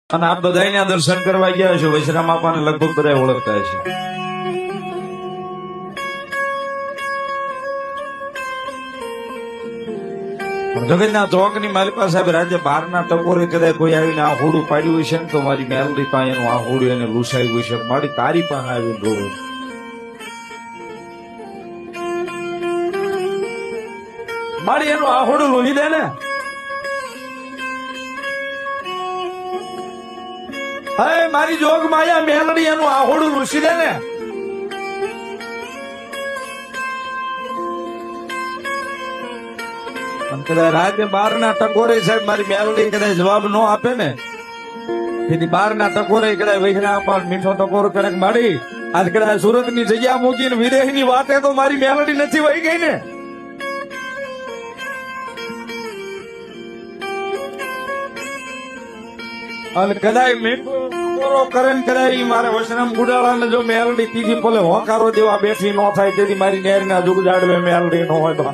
અને આપ બધાયના દર્શન કરવા ગયા છો. વૈશ્રામ આપાને લગભગ બધા ઓળખતા છે. જગતના ચોકની માલિકા સાહેબ રાજ્ય બહારના ટકોરે કદાચ કોઈ આવીને આ હોડું પાડ્યું હશે ને તો મારી મેલડી પાસે એનું આ હોડું એને લૂસાયું હશે. મારી તારી પાસે આવીને રોડું મારી એનું આ હોડું લોહી દે ને. હે મારી જોગ માયા મેલડી એનું આ હોડું લૂસી દે ને. કદાચ રાજ્ય બાર ના ટકોરે સાહેબ મારી મેલડી કદાચ જવાબ ન આપે ને એની બાર ના ટકોરે કદાચ વૈષ્ણવ મીઠો ટકોર કડક માડી આજ કદાચ સુરત ની જગ્યા મૂકીને વિદેહ ની વાતે તો મારી મેલડી નથી વહી ગઈ ને. અને કદાચ મીઠો કરે ને કદાચ મારે વૈષ્ણવ ગુડાળા ને જો મેલડી ત્રીજી પોલે હોકારો દેવા બેઠી ન થાય તેથી મારી નેર ના જુગ જાડવે મેલડી ન હોય તો